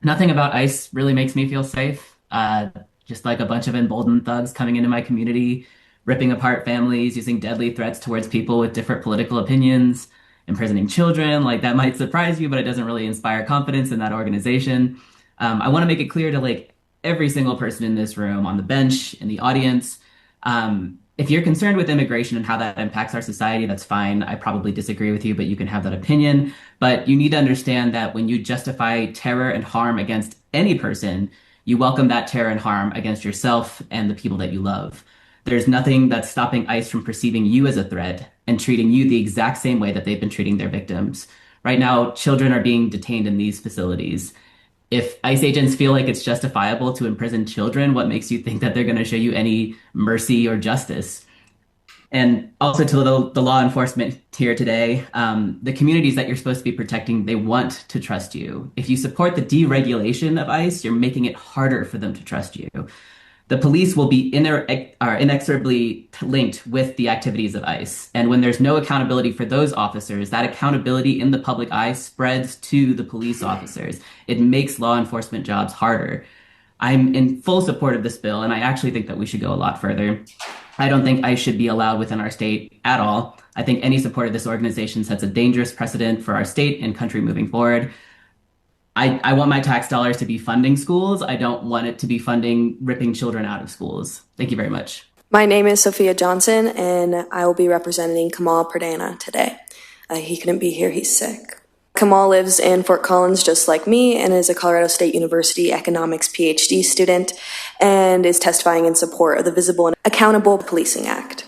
Nothing about ICE really makes me feel safe. Just like a bunch of emboldened thugs coming into my community, ripping apart families, using deadly threats towards people with different political opinions, imprisoning children. Like that might surprise you, but it doesn't really inspire confidence in that organization. I want to make it clear to like every single person in this room, on the bench, in the audience. If you're concerned with immigration and how that impacts our society, that's fine. I probably disagree with you, but you can have that opinion. But you need to understand that when you justify terror and harm against any person, you welcome that terror and harm against yourself and the people that you love. There's nothing that's stopping ICE from perceiving you as a threat and treating you the exact same way that they've been treating their victims. Right now, children are being detained in these facilities. If ICE agents feel like it's justifiable to imprison children, what makes you think that they're going to show you any mercy or justice? And also to the law enforcement here today, the communities that you're supposed to be protecting, they want to trust you. If you support the deregulation of ICE, you're making it harder for them to trust you. The police will be inexorably linked with the activities of ICE. And when there's no accountability for those officers, that accountability in the public eye spreads to the police officers. It makes law enforcement jobs harder. I'm in full support of this bill, and I actually think that we should go a lot further. I don't think ICE should be allowed within our state at all. I think any support of this organization sets a dangerous precedent for our state and country moving forward. I want my tax dollars to be funding schools. I don't want it to be funding ripping children out of schools. Thank you very much. My name is Sophia Johnson, and I will be representing Kamal Pradana today. He couldn't be here, he's sick. Kamal lives in Fort Collins just like me and is a Colorado State University economics PhD student and is testifying in support of the Visible and Accountable Policing Act.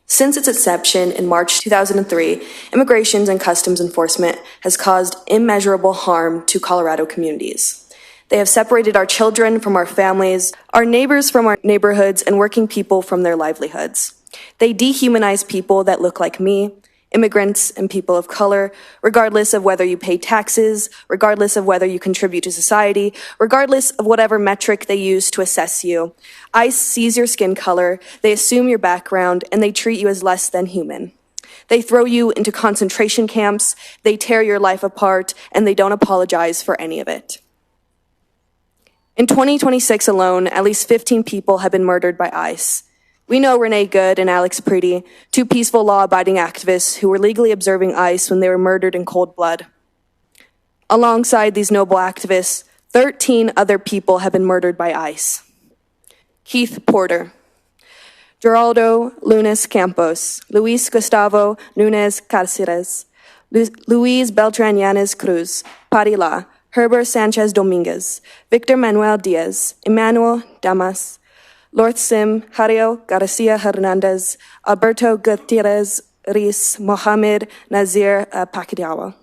Since its inception in March 2003, Immigration and Customs Enforcement has caused immeasurable harm to Colorado communities. They have separated our children from our families, our neighbors from our neighborhoods, and working people from their livelihoods. They dehumanize people that look like me, immigrants and people of color, regardless of whether you pay taxes, regardless of whether you contribute to society, regardless of whatever metric they use to assess you. ICE sees your skin color, they assume your background, and they treat you as less than human. They throw you into concentration camps, they tear your life apart, and they don't apologize for any of it. In 2026 alone, at least 15 people have been murdered by ICE. We know Renee Good and Alex Preety, two peaceful law-abiding activists who were legally observing ICE when they were murdered in cold blood. Alongside these noble activists, 13 other people have been murdered by ICE. Keith Porter, Geraldo Lunes Campos, Luis Gustavo Nunez Cáceres, Luis Beltran Yanes Cruz, Parila, Herbert Sanchez Dominguez, Victor Manuel Diaz, Emmanuel Damas, Lortzim Jario Garcia Hernandez, Alberto Gutierrez Riz, Mohamed Nazir Pakidawa.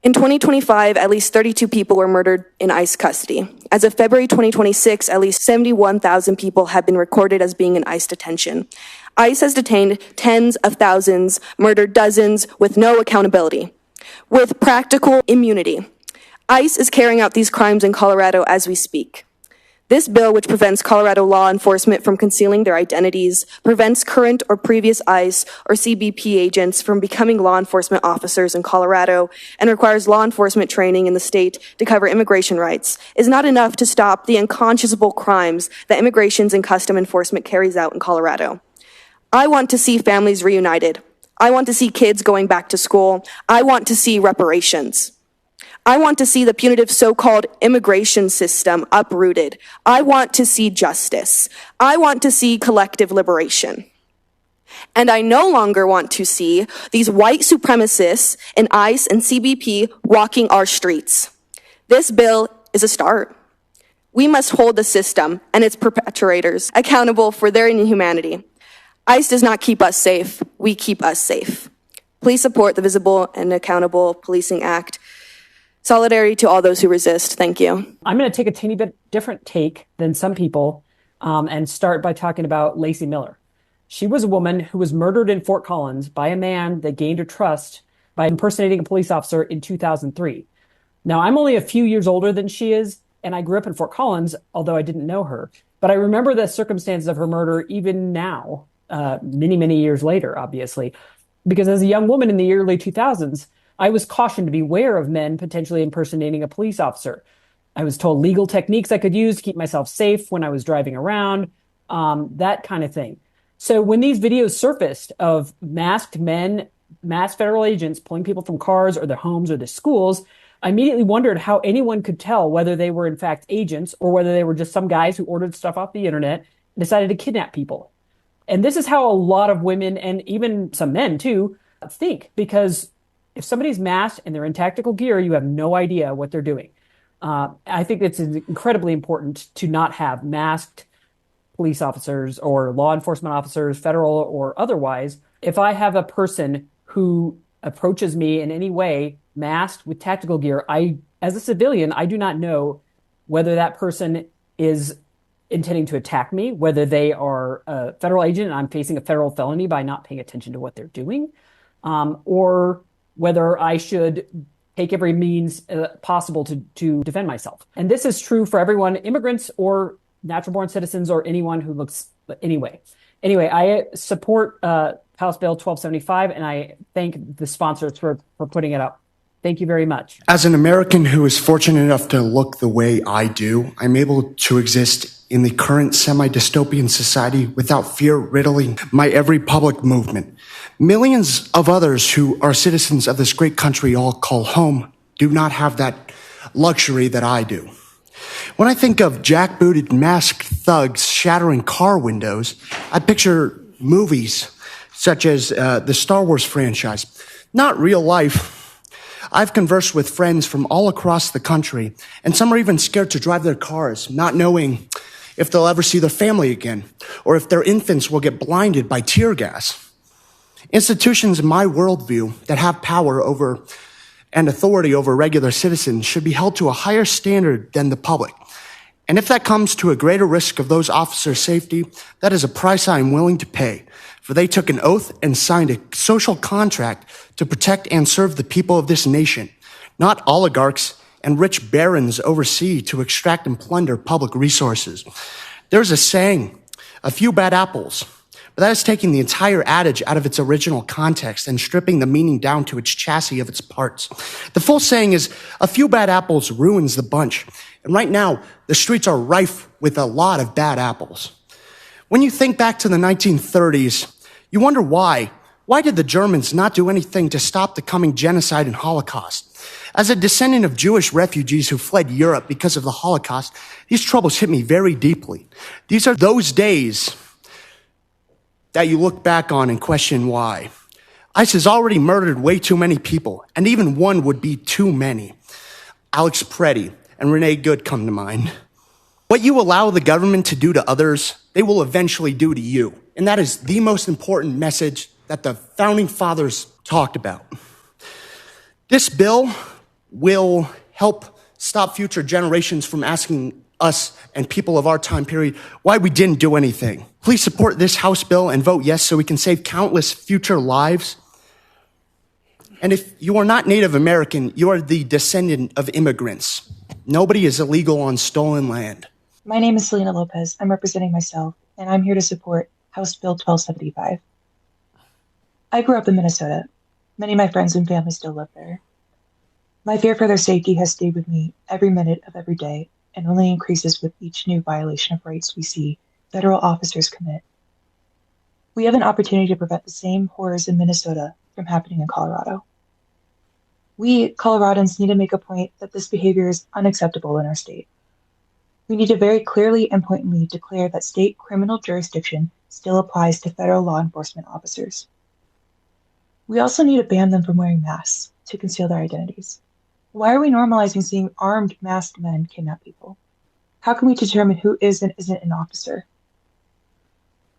In 2025, at least 32 people were murdered in ICE custody. As of February 2026, at least 71,000 people have been recorded as being in ICE detention. ICE has detained tens of thousands, murdered dozens with no accountability. With practical immunity, ICE is carrying out these crimes in Colorado as we speak. This bill, which prevents Colorado law enforcement from concealing their identities, prevents current or previous ICE or CBP agents from becoming law enforcement officers in Colorado, and requires law enforcement training in the state to cover immigration rights, is not enough to stop the unconscionable crimes that Immigration and Customs Enforcement carries out in Colorado. I want to see families reunited. I want to see kids going back to school. I want to see reparations. I want to see the punitive so-called immigration system uprooted. I want to see justice. I want to see collective liberation. And I no longer want to see these white supremacists in ICE and CBP walking our streets. This bill is a start. We must hold the system and its perpetrators accountable for their inhumanity. ICE does not keep us safe. We keep us safe. Please support the Visible and Accountable Policing Act. Solidarity to all those who resist. Thank you. I'm going to take a teeny bit different take than some people and start by talking about Lacey Miller. She was a woman who was murdered in Fort Collins by a man that gained her trust by impersonating a police officer in 2003. Now, I'm only a few years older than she is, and I grew up in Fort Collins, although I didn't know her. But I remember the circumstances of her murder even now, many, many years later, obviously, because as a young woman in the early 2000s, I was cautioned to beware of men potentially impersonating a police officer. I was told legal techniques I could use to keep myself safe when I was driving around, that kind of thing. So when these videos surfaced of masked men, masked federal agents pulling people from cars or their homes or their schools, I immediately wondered how anyone could tell whether they were in fact agents or whether they were just some guys who ordered stuff off the internet and decided to kidnap people. And this is how a lot of women and even some men too think, because if somebody's masked and they're in tactical gear, you have no idea what they're doing. I think it's incredibly important to not have masked police officers or law enforcement officers, federal or otherwise. If I have a person who approaches me in any way masked with tactical gear, as a civilian, I do not know whether that person is intending to attack me, whether they are a federal agent and I'm facing a federal felony by not paying attention to what they're doing, or whether I should take every means possible to defend myself. And this is true for everyone, immigrants or natural born citizens or anyone who looks anyway. Anyway, I support House Bill 1275, and I thank the sponsors for putting it up. Thank you very much. As an American who is fortunate enough to look the way I do, I'm able to exist in the current semi-dystopian society without fear riddling my every public movement. Millions of others who are citizens of this great country all call home do not have that luxury that I do. When I think of jackbooted masked thugs shattering car windows, I picture movies such as the Star Wars franchise, not real life. I've conversed with friends from all across the country, and some are even scared to drive their cars, not knowing if they'll ever see their family again, or if their infants will get blinded by tear gas. Institutions in my worldview that have power over and authority over regular citizens should be held to a higher standard than the public. And if that comes to a greater risk of those officers' safety, that is a price I am willing to pay. For they took an oath and signed a social contract to protect and serve the people of this nation, not oligarchs and rich barons overseas to extract and plunder public resources. There's a saying, a few bad apples, but that is taking the entire adage out of its original context and stripping the meaning down to its chassis of its parts. The full saying is, a few bad apples ruins the bunch. And right now, the streets are rife with a lot of bad apples. When you think back to the 1930s, you wonder why. Why did the Germans not do anything to stop the coming genocide and Holocaust? As a descendant of Jewish refugees who fled Europe because of the Holocaust, these troubles hit me very deeply. These are those days that you look back on and question why. ICE has already murdered way too many people, and even one would be too many. Alex Preddy and Renee Good come to mind. What you allow the government to do to others, they will eventually do to you. And that is the most important message that the founding fathers talked about. This bill will help stop future generations from asking us and people of our time period why we didn't do anything. Please support this House bill and vote yes so we can save countless future lives. And if you are not Native American, you are the descendant of immigrants. Nobody is illegal on stolen land. My name is Selena Lopez. I'm representing myself, and I'm here to support House Bill 1275. I grew up in Minnesota. Many of my friends and family still live there. My fear for their safety has stayed with me every minute of every day and only increases with each new violation of rights we see federal officers commit. We have an opportunity to prevent the same horrors in Minnesota from happening in Colorado. We, Coloradans, need to make a point that this behavior is unacceptable in our state. We need to very clearly and pointedly declare that state criminal jurisdiction still applies to federal law enforcement officers. We also need to ban them from wearing masks to conceal their identities. Why are we normalizing seeing armed, masked men kidnap people? How can we determine who is and isn't an officer?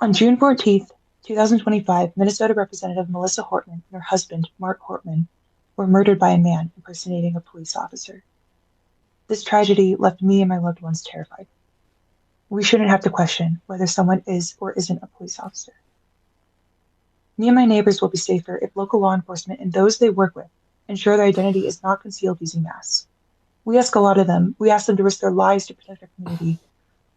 On June 14th, 2025, Minnesota Representative Melissa Hortman and her husband, Mark Hortman, were murdered by a man impersonating a police officer. This tragedy left me and my loved ones terrified. We shouldn't have to question whether someone is or isn't a police officer. Me and my neighbors will be safer if local law enforcement and those they work with ensure their identity is not concealed using masks. We ask them to risk their lives to protect our community.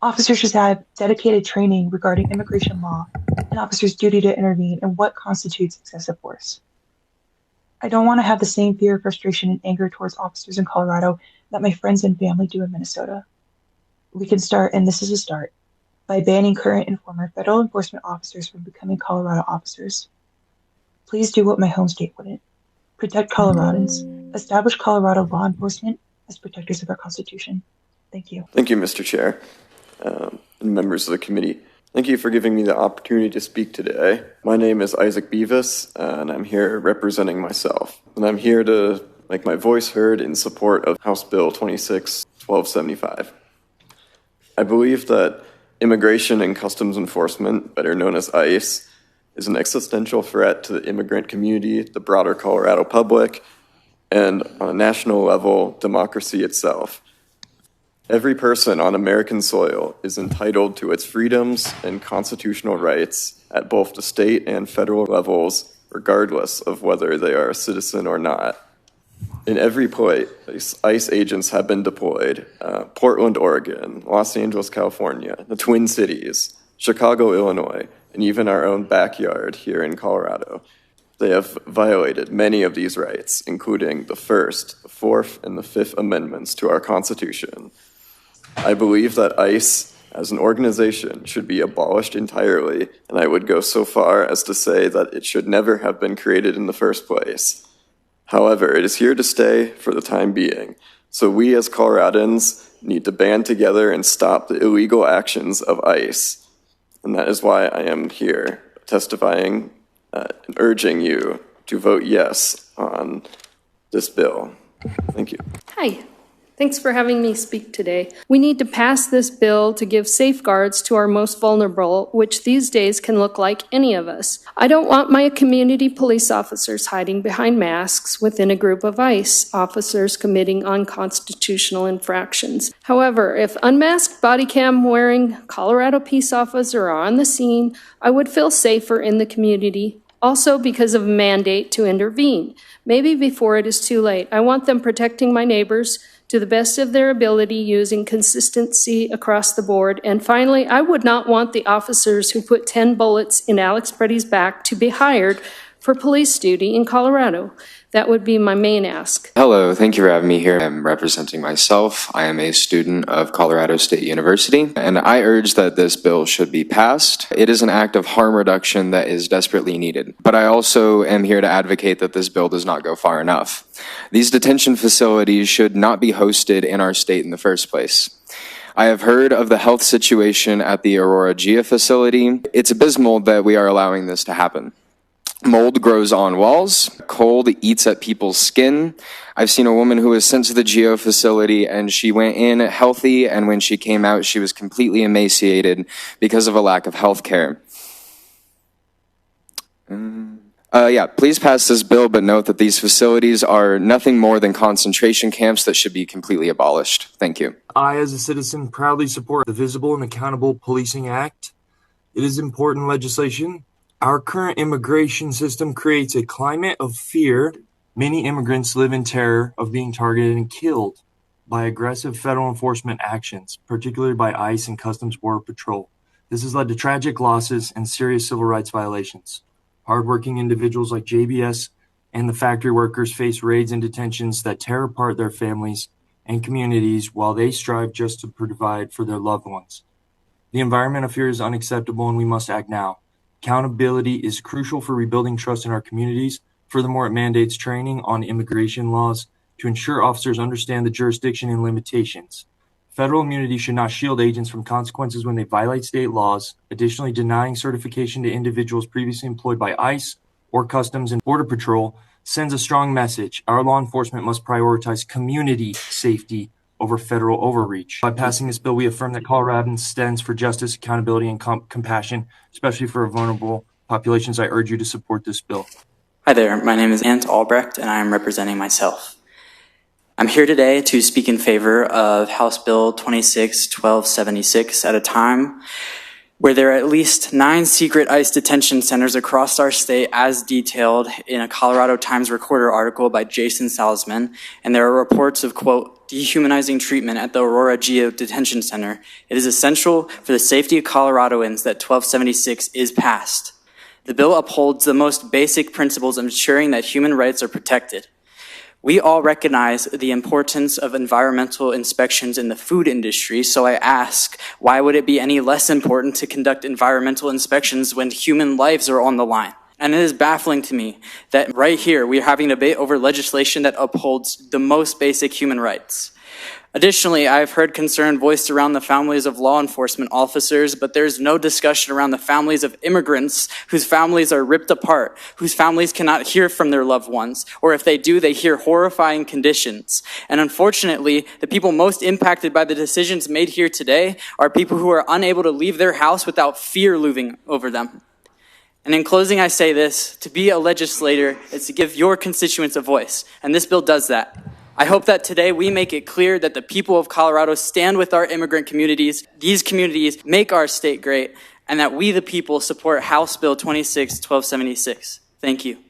Officers should have dedicated training regarding immigration law and officers' duty to intervene and what constitutes excessive force. I don't want to have the same fear, frustration, and anger towards officers in Colorado that my friends and family do in Minnesota. We can start, and this is a start, by banning current and former federal enforcement officers from becoming Colorado officers. Please do what my home state wouldn't. Protect Coloradans. Establish Colorado law enforcement as protectors of our Constitution. Thank you. Thank you, Mr. Chair, and members of the committee. Thank you for giving me the opportunity to speak today. My name is Isaac Beavis, and I'm here representing myself. And I'm here to make my voice heard in support of House Bill 26-1275. I believe that immigration and customs enforcement, better known as ICE, is an existential threat to the immigrant community, the broader Colorado public, and on a national level, democracy itself. Every person on American soil is entitled to its freedoms and constitutional rights at both the state and federal levels, regardless of whether they are a citizen or not. In every place, ICE agents have been deployed. Portland, Oregon, Los Angeles, California, the Twin Cities, Chicago, Illinois, and even our own backyard here in Colorado. They have violated many of these rights, including the First, the Fourth, and the Fifth Amendments to our Constitution. I believe that ICE as an organization should be abolished entirely, and I would go so far as to say that it should never have been created in the first place. However, it is here to stay for the time being, so we as Coloradans need to band together and stop the illegal actions of ICE. And that is why I am here testifying and urging you to vote yes on this bill. Thank you. Hi. Thanks for having me speak today. We need to pass this bill to give safeguards to our most vulnerable, which these days can look like any of us. I don't want my community police officers hiding behind masks within a group of ICE officers committing unconstitutional infractions. However, if unmasked body cam wearing Colorado peace officers are on the scene, I would feel safer in the community. Also because of a mandate to intervene. Maybe before it is too late. I want them protecting my neighbors to the best of their ability using consistency across the board. And finally, I would not want the officers who put 10 bullets in Alex Preddy's back to be hired for police duty in Colorado. That would be my main ask. Hello, thank you for having me here. I'm representing myself. I am a student of Colorado State University, and I urge that this bill should be passed. It is an act of harm reduction that is desperately needed. But I also am here to advocate that this bill does not go far enough. These detention facilities should not be hosted in our state in the first place. I have heard of the health situation at the Aurora Gia facility. It's abysmal that we are allowing this to happen. Mold grows on walls. Cold eats at people's skin. I've seen a woman who was sent to the Geo facility and she went in healthy, and when she came out, she was completely emaciated because of a lack of health care. Please pass this bill, but note that these facilities are nothing more than concentration camps that should be completely abolished. Thank you. I, as a citizen, proudly support the Visible and Accountable Policing Act. It is important legislation. Our current immigration system creates a climate of fear. Many immigrants live in terror of being targeted and killed by aggressive federal enforcement actions, particularly by ICE and Customs Border Patrol. This has led to tragic losses and serious civil rights violations. Hardworking individuals like JBS and the factory workers face raids and detentions that tear apart their families and communities while they strive just to provide for their loved ones. The environment of fear is unacceptable, and we must act now. Accountability is crucial for rebuilding trust in our communities. Furthermore, it mandates training on immigration laws to ensure officers understand the jurisdiction and limitations. Federal immunity should not shield agents from consequences when they violate state laws. Additionally, denying certification to individuals previously employed by ICE or Customs and Border Patrol sends a strong message. Our law enforcement must prioritize community safety over federal overreach. By passing this bill, we affirm that Coloradans stands for justice, accountability, and compassion, especially for vulnerable populations. I urge you to support this bill. Hi there, my name is Ant Albrecht, and I am representing myself. I'm here today to speak in favor of House Bill 26-1276 at a time where there are at least 9 secret ICE detention centers across our state, as detailed in a Colorado Times Recorder article by Jason Salzman, and there are reports of, quote, dehumanizing treatment at the Aurora Geo Detention Center. It is essential for the safety of Coloradoans that 1276 is passed. The bill upholds the most basic principles of ensuring that human rights are protected. We all recognize the importance of environmental inspections in the food industry, so I ask, why would it be any less important to conduct environmental inspections when human lives are on the line? And it is baffling to me that right here we are having a debate over legislation that upholds the most basic human rights. Additionally, I've heard concern voiced around the families of law enforcement officers, but there's no discussion around the families of immigrants whose families are ripped apart, whose families cannot hear from their loved ones, or if they do, they hear horrifying conditions. And unfortunately, the people most impacted by the decisions made here today are people who are unable to leave their house without fear looming over them. And in closing, I say this: to be a legislator is to give your constituents a voice, and this bill does that. I hope that today we make it clear that the people of Colorado stand with our immigrant communities. These communities make our state great, and that we, the people, support House Bill 26-1276. Thank you.